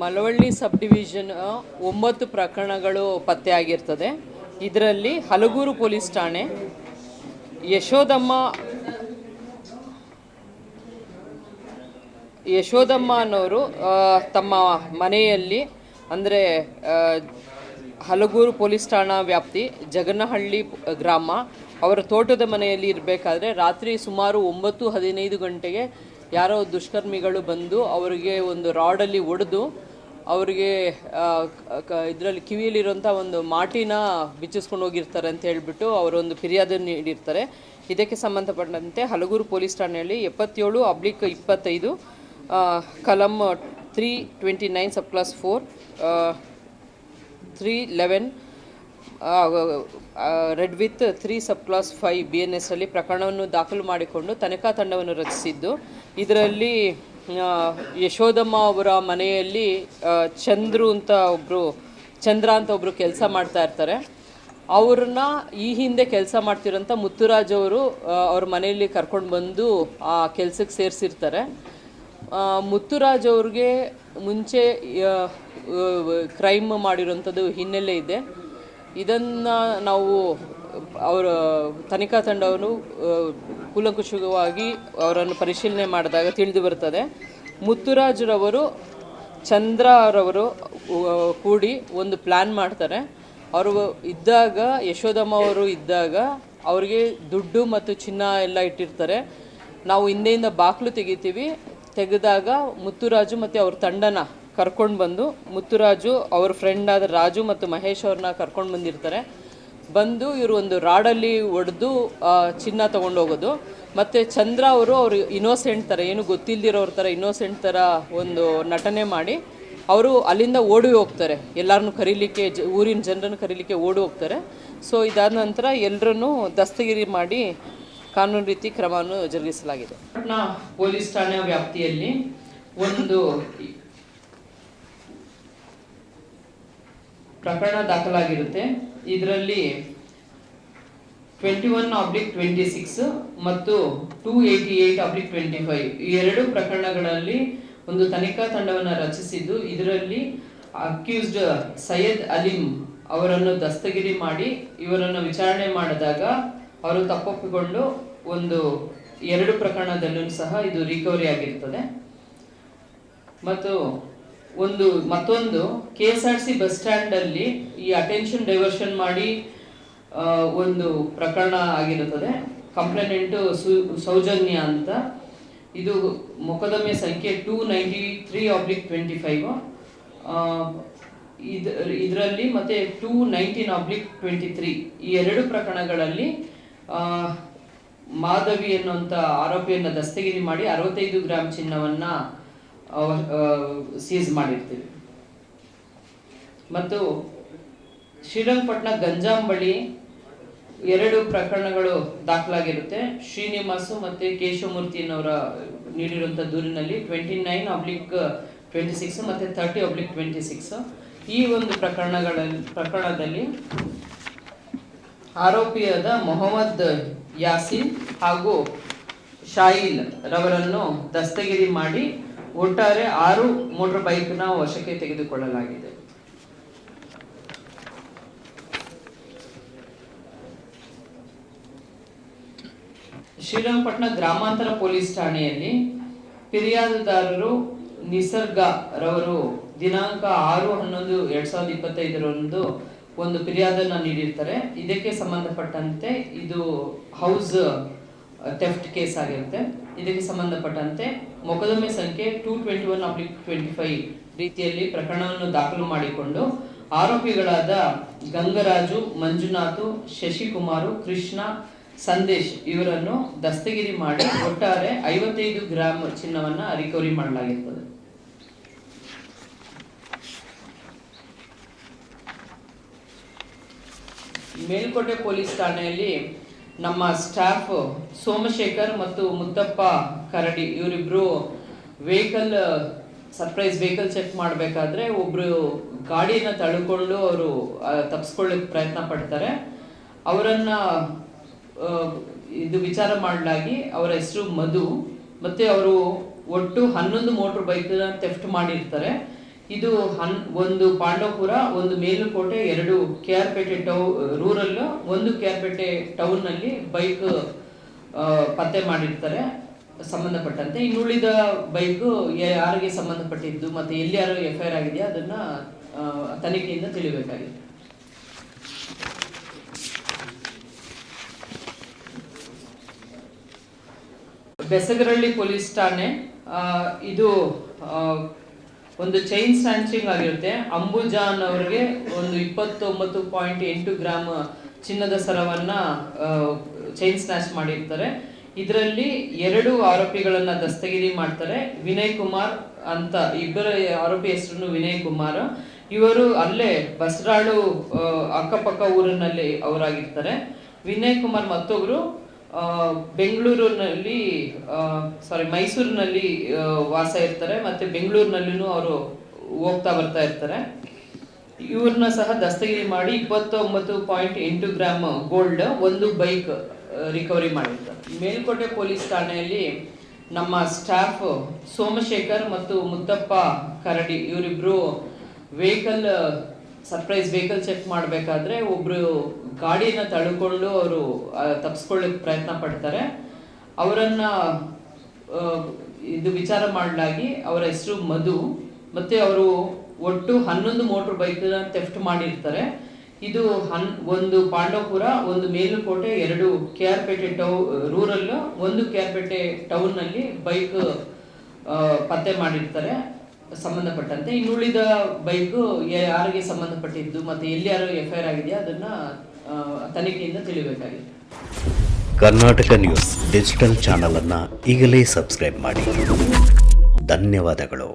Malavalli sub division 9 ಪ್ರಕರಣಗಳು ಪತ್ತೆಯಾಗಿರ್ತದೆ. ಇದರಲ್ಲಿ Halagur police ಠಾಣೆ ಯಶೋದಮ್ಮ ಅನ್ನೋರು ತಮ್ಮ ಮನೆಯಲ್ಲಿ ಅಂದರೆ ಹಲಗೂರು ಪೊಲೀಸ್ ಠಾಣಾ ವ್ಯಾಪ್ತಿ ಜಗನಹಳ್ಳಿ ಗ್ರಾಮ ಅವರ ತೋಟದ ಮನೆಯಲ್ಲಿ ಇರಬೇಕಾದ್ರೆ ರಾತ್ರಿ ಸುಮಾರು 9:15 ಗಂಟೆಗೆ ಯಾರೋ ದುಷ್ಕರ್ಮಿಗಳು ಬಂದು ಅವರಿಗೆ ಒಂದು ರಾಡಲ್ಲಿ ಹೊಡೆದು ಅವರಿಗೆ ಇದರಲ್ಲಿ ಕಿವಿಯಲ್ಲಿರುವಂಥ ಒಂದು ಮಾಟಿನ ಬಿಚ್ಚಿಸ್ಕೊಂಡು ಹೋಗಿರ್ತಾರೆ ಅಂತ ಹೇಳಿಬಿಟ್ಟು ಅವರೊಂದು ಫಿರ್ಯಾದು ನೀಡಿರ್ತಾರೆ. ಇದಕ್ಕೆ ಸಂಬಂಧಪಟ್ಟಂತೆ ಹಲಗೂರು ಪೊಲೀಸ್ ಠಾಣೆಯಲ್ಲಿ 77/25 ಕಲಂ 329 sub clause 4 311 read with 3 sub clause 5 BNS ಅಲ್ಲಿ ಪ್ರಕರಣವನ್ನು ದಾಖಲು ಮಾಡಿಕೊಂಡು ತನಿಖಾ ತಂಡವನ್ನು ರಚಿಸಿದ್ದು. ಇದರಲ್ಲಿ ಯಶೋದಮ್ಮ ಅವರ ಮನೆಯಲ್ಲಿ ಚಂದ್ರ ಅಂತ ಒಬ್ಬರು ಕೆಲಸ ಮಾಡ್ತಾ ಇರ್ತಾರೆ. ಅವ್ರನ್ನ ಈ ಹಿಂದೆ ಕೆಲಸ ಮಾಡ್ತಿರೋಂಥ ಮುತ್ತುರಾಜ್ ಅವರು ಅವ್ರ ಮನೆಯಲ್ಲಿ ಕರ್ಕೊಂಡು ಬಂದು ಆ ಕೆಲಸಕ್ಕೆ ಸೇರಿಸಿರ್ತಾರೆ. ಮುತ್ತುರಾಜ್ ಅವ್ರಿಗೆ ಮುಂಚೆ ಕ್ರೈಮ್ ಮಾಡಿರೋಂಥದ್ದು ಹಿನ್ನೆಲೆ ಇದೆ. ಇದನ್ನು ನಾವು ಅವರ ತನಿಖಾ ತಂಡವನ್ನು ಕೂಲಂಕುಷವಾಗಿ ಅವರನ್ನು ಪರಿಶೀಲನೆ ಮಾಡಿದಾಗ ತಿಳಿದು ಬರ್ತದೆ. ಮುತ್ತುರಾಜ್ರವರು ಚಂದ್ರರವರು ಕೂಡಿ ಒಂದು ಪ್ಲ್ಯಾನ್ ಮಾಡ್ತಾರೆ. ಅವರು ಇದ್ದಾಗ ಯಶೋದಮ್ಮ ಅವರು ಇದ್ದಾಗ ಅವ್ರಿಗೆ ದುಡ್ಡು ಮತ್ತು ಚಿನ್ನ ಎಲ್ಲ ಇಟ್ಟಿರ್ತಾರೆ. ನಾವು ಹಿಂದೆಯಿಂದ ಬಾಗಿಲು ತೆಗೆದಾಗ ಮುತ್ತುರಾಜು ಮತ್ತು ಅವ್ರ ತಂಡನ ಕರ್ಕೊಂಡು ಬಂದು ಮುತ್ತುರಾಜು ಅವ್ರ ಫ್ರೆಂಡ್ ಆದ ರಾಜು ಮತ್ತು ಮಹೇಶ್ ಅವ್ರನ್ನ ಕರ್ಕೊಂಡು ಬಂದಿರ್ತಾರೆ. ಬಂದು ಇವರು ಒಂದು ರಾಡಲ್ಲಿ ಹೊಡೆದು ಚಿನ್ನ ತೊಗೊಂಡೋಗೋದು. ಮತ್ತು ಚಂದ್ರ ಅವರು ಇನ್ನೋಸೆಂಟ್ ಥರ, ಏನು ಗೊತ್ತಿಲ್ಲದಿರೋರ ಥರ ಇನ್ನೋಸೆಂಟ್ ಥರ ಒಂದು ನಟನೆ ಮಾಡಿ ಅವರು ಅಲ್ಲಿಂದ ಓಡಿ ಹೋಗ್ತಾರೆ. ಎಲ್ಲರನ್ನೂ ಕರೀಲಿಕ್ಕೆ ಊರಿನ ಜನರನ್ನು ಕರೀಲಿಕ್ಕೆ ಓಡಿ ಹೋಗ್ತಾರೆ. ಸೊ ಇದಾದ ನಂತರ ಎಲ್ಲರನ್ನೂ ದಸ್ತಗಿರಿ ಮಾಡಿ ಕಾನೂನು ರೀತಿ ಕ್ರಮವನ್ನು ಜರುಗಿಸಲಾಗಿದೆ. ಪಟ್ನಾ ಪೊಲೀಸ್ ಠಾಣೆ ವ್ಯಾಪ್ತಿಯಲ್ಲಿ ಒಂದು ಪ್ರಕರಣ ದಾಖಲಾಗಿರುತ್ತೆ. ಇದರಲ್ಲಿ 21/26 ಮತ್ತು 288/25 ಈ ಎರಡು ಪ್ರಕರಣಗಳಲ್ಲಿ ಒಂದು ತನಿಖಾ ತಂಡವನ್ನು ರಚಿಸಿದ್ದು. ಇದರಲ್ಲಿ ಅಕ್ಯೂಸ್ಡ್ ಸೈಯದ್ ಅಲೀಂ ಅವರನ್ನು ದಸ್ತಗಿರಿ ಮಾಡಿ ಇವರನ್ನು ವಿಚಾರಣೆ ಮಾಡಿದಾಗ ಅವರು ತಪ್ಪೊಪ್ಪಿಕೊಂಡು ಒಂದು 2 ಪ್ರಕರಣದಲ್ಲೂ ಸಹ ಇದು ರಿಕವರಿ ಆಗಿರ್ತದೆ. ಮತ್ತು ಮತ್ತೊಂದು KSRTC ಬಸ್ ಸ್ಟ್ಯಾಂಡಲ್ಲಿ ಈ ಅಟೆನ್ಷನ್ ಡೈವರ್ಷನ್ ಮಾಡಿ ಒಂದು ಪ್ರಕರಣ ಆಗಿರುತ್ತದೆ. ಕಂಪ್ಲೇನೆಂಟು ಸೌಜನ್ಯ ಅಂತ. ಇದು ಮೊಕದ್ದಮೆ ಸಂಖ್ಯೆ 293/25 ಇದರಲ್ಲಿ ಮತ್ತು 219/23 ಈ 2 ಪ್ರಕರಣಗಳಲ್ಲಿ ಮಾಧವಿ ಅನ್ನುವಂಥ ಆರೋಪಿಯನ್ನು ದಸ್ತಗಿರಿ ಮಾಡಿ 65 ಗ್ರಾಂ ಚಿನ್ನವನ್ನು ಸೀಸ್ ಮಾಡಿರ್ತೀವಿ. ಮತ್ತು ಶ್ರೀರಂಗಪಟ್ಟಣ ಗಂಜಾಂ ಬಳಿ 2 ಪ್ರಕರಣಗಳು ದಾಖಲಾಗಿರುತ್ತೆ. ಶ್ರೀನಿವಾಸು ಮತ್ತು ಕೇಶವಮೂರ್ತಿಯನ್ನವರ ನೀಡಿರುವಂಥ ದೂರಿನಲ್ಲಿ 29/26 ಮತ್ತು 30/26 ಈ ಒಂದು ಪ್ರಕರಣದಲ್ಲಿ ಆರೋಪಿಯಾದ ಮೊಹಮ್ಮದ್ ಯಾಸಿನ್ ಹಾಗೂ ಶಾಯಿಲ್ ರವರನ್ನು ದಸ್ತಗಿರಿ ಮಾಡಿ ಒಟ್ಟಾರೆ 6 ಮೋಟಾರ್ ಬೈಕ್ನ ವಶಕ್ಕೆ ತೆಗೆದುಕೊಳ್ಳಲಾಗಿದೆ. ಶ್ರೀರಂಗಪಟ್ಟಣ ಗ್ರಾಮಾಂತರ ಪೊಲೀಸ್ ಠಾಣೆಯಲ್ಲಿ ಫಿರ್ಯಾದುದಾರರು ನಿಸರ್ಗ ರವರು ದಿನಾಂಕ 6/11/2025 ಒಂದು ಫಿರ್ಯಾದನ್ನು ನೀಡಿರ್ತಾರೆ. ಇದಕ್ಕೆ ಸಂಬಂಧಪಟ್ಟಂತೆ ಇದು ಹೌಸ್ ಥೆಫ್ಟ್ ಕೇಸ್ ಆಗಿರುತ್ತೆ. ಇದಕ್ಕೆ ಸಂಬಂಧಪಟ್ಟಂತೆ ಮೊಕದ್ದಮೆ ಸಂಖ್ಯೆ 221/25 ರೀತಿಯಲ್ಲಿ ಪ್ರಕರಣವನ್ನು ದಾಖಲು ಮಾಡಿಕೊಂಡು ಆರೋಪಿಗಳಾದ ಗಂಗರಾಜು, ಮಂಜುನಾಥ್, ಶಶಿಕುಮಾರು, ಕೃಷ್ಣ, ಸಂದೇಶ್ ಇವರನ್ನು ದಸ್ತಗಿರಿ ಮಾಡಿ ಒಟ್ಟಾರೆ 55 ಗ್ರಾಂ ಚಿನ್ನವನ್ನು ರಿಕವರಿ ಮಾಡಲಾಗಿರ್ತದೆ. ಮೇಲ್ಕೋಟೆ ಪೊಲೀಸ್ ಠಾಣೆಯಲ್ಲಿ ನಮ್ಮ ಸ್ಟಾಫ್ ಸೋಮಶೇಖರ್ ಮತ್ತು ಮುತ್ತಪ್ಪ ಕರಡಿ ಇವರಿಬ್ಬರು ಸರ್ಪ್ರೈಸ್ ವೆಹಿಕಲ್ ಚೆಕ್ ಮಾಡಬೇಕಾದ್ರೆ ಒಬ್ಬರು ಗಾಡಿಯನ್ನು ತಳ್ಕೊಂಡು ಅವರು ತಪ್ಪಿಸ್ಕೊಳ್ಳೋಕೆ ಪ್ರಯತ್ನ ಪಡ್ತಾರೆ. ಅವರನ್ನು ಇದು ವಿಚಾರ ಮಾಡಲಾಗಿ ಅವರ ಹೆಸರು ಮಧು ಮತ್ತು ಅವರು ಒಟ್ಟು 11 ಮೋಟರ್ ಬೈಕ್ನ ಥೆಫ್ಟ್ ಮಾಡಿರ್ತಾರೆ. ಇದು ಒಂದು ಪಾಂಡವಪುರ, ಒಂದು ಮೇಲುಕೋಟೆ, 2 KR-ಪೇಟೆ ರೂರಲ್, 1 KR-ಪೇಟೆ ಟೌನ್ನಲ್ಲಿ ಬೈಕ್ ಪತ್ತೆ ಮಾಡಿರ್ತಾರೆ ಸಂಬಂಧಪಟ್ಟಂತೆ. ಇನ್ನುಳಿದ ಬೈಕು ಯಾರಿಗೆ ಸಂಬಂಧಪಟ್ಟಿದ್ದು ಮತ್ತು ಎಲ್ಲಿ ಯಾರು FIR ಆಗಿದೆಯಾ ಅದನ್ನು ತನಿಖೆಯಿಂದ ತಿಳಿಬೇಕಾಗಿದೆ. ಬೆಸಗರಳ್ಳಿ ಪೊಲೀಸ್ ಠಾಣೆ ಇದು ಒಂದು ಚೈನ್ ಸ್ನ್ಯಾಚಿಂಗ್ ಆಗಿರುತ್ತೆ. ಅಂಬುಜಾನ್ ಅವರಿಗೆ ಒಂದು 29.8 ಗ್ರಾಮ್ ಚಿನ್ನದ ಸರವನ್ನ ಚೈನ್ ಸ್ನ್ಯಾಚ್ ಮಾಡಿರ್ತಾರೆ. ಇದರಲ್ಲಿ 2 ಆರೋಪಿಗಳನ್ನ ದಸ್ತಗಿರಿ ಮಾಡ್ತಾರೆ. ವಿನಯ್ ಕುಮಾರ್ ಅಂತ, ಇಬ್ಬರ ಆರೋಪಿ ಹೆಸರು ವಿನಯ್ ಕುಮಾರ್. ಇವರು ಅಲ್ಲೇ ಬಸರಾಳು ಅಕ್ಕಪಕ್ಕ ಊರಿನಲ್ಲಿ ಅವರಾಗಿರ್ತಾರೆ. ವಿನಯ್ ಕುಮಾರ್ ಮತ್ತೊಬ್ರು ಬೆಂಗಳೂರಿನಲ್ಲಿ ಮೈಸೂರಿನಲ್ಲಿ ವಾಸ ಇರ್ತಾರೆ, ಮತ್ತೆ ಬೆಂಗಳೂರಿನಲ್ಲೂ ಅವರು ಹೋಗ್ತಾ ಬರ್ತಾ ಇರ್ತಾರೆ. ಇವ್ರನ್ನ ಸಹ ದಸ್ತಗಿರಿ ಮಾಡಿ 29.8 ಗ್ರಾಮ್ ಗೋಲ್ಡ್, 1 ಬೈಕ್ ರಿಕವರಿ ಮಾಡಿರ್ತಾರೆ. ಮೇಲ್ಕೋಟೆ ಪೊಲೀಸ್ ಠಾಣೆಯಲ್ಲಿ ನಮ್ಮ ಸ್ಟಾಫ್ ಸೋಮಶೇಖರ್ ಮತ್ತು ಮುತ್ತಪ್ಪ ಕರಡಿ ಇವರಿಬ್ರು ಸರ್ಪ್ರೈಸ್ ವೆಹಿಕಲ್ ಚೆಕ್ ಮಾಡಬೇಕಾದ್ರೆ ಒಬ್ರು ಗಾಡಿನ ತಳ್ಕೊಂಡು ಅವರು ತಪ್ಪಿಸ್ಕೊಳ್ಳೋಕೆ ಪ್ರಯತ್ನ ಪಡ್ತಾರೆ. ಅವರನ್ನ ಇದು ವಿಚಾರ ಮಾಡಲಾಗಿ ಅವರ ಹೆಸರು ಮಧು, ಮತ್ತೆ ಅವರು ಒಟ್ಟು 11 ಮೋಟರ್ ಬೈಕ್ನ ಥೆಫ್ಟ್ ಮಾಡಿರ್ತಾರೆ. ಇದು ಒಂದು ಪಾಂಡವಪುರ, ಒಂದು ಮೇಲುಕೋಟೆ, 2 KR-ಪೇಟೆ ರೂರಲ್, 1 KR-ಪೇಟೆ ಟೌನ್ನಲ್ಲಿ ಬೈಕ್ ಪತ್ತೆ ಮಾಡಿರ್ತಾರೆ ಸಂಬಂಧಪಟ್ಟಂತೆ. ಇನ್ನುಳಿದ ಬೈಕು ಯಾರಿಗೆ ಸಂಬಂಧಪಟ್ಟಿದ್ದು ಮತ್ತು ಎಲ್ಲಿ ಯಾರು FIR ಆಗಿದೆಯಾ ಅದನ್ನು ತನಿಖೆಯಿಂದ ತಿಳಿಬೇಕಾಗಿದೆ. ಕರ್ನಾಟಕ ನ್ಯೂಸ್ ಡಿಜಿಟಲ್ ಚಾನಲ್ ಅನ್ನು ಈಗಲೇ ಸಬ್ಸ್ಕ್ರೈಬ್ ಮಾಡಿ. ಧನ್ಯವಾದಗಳು.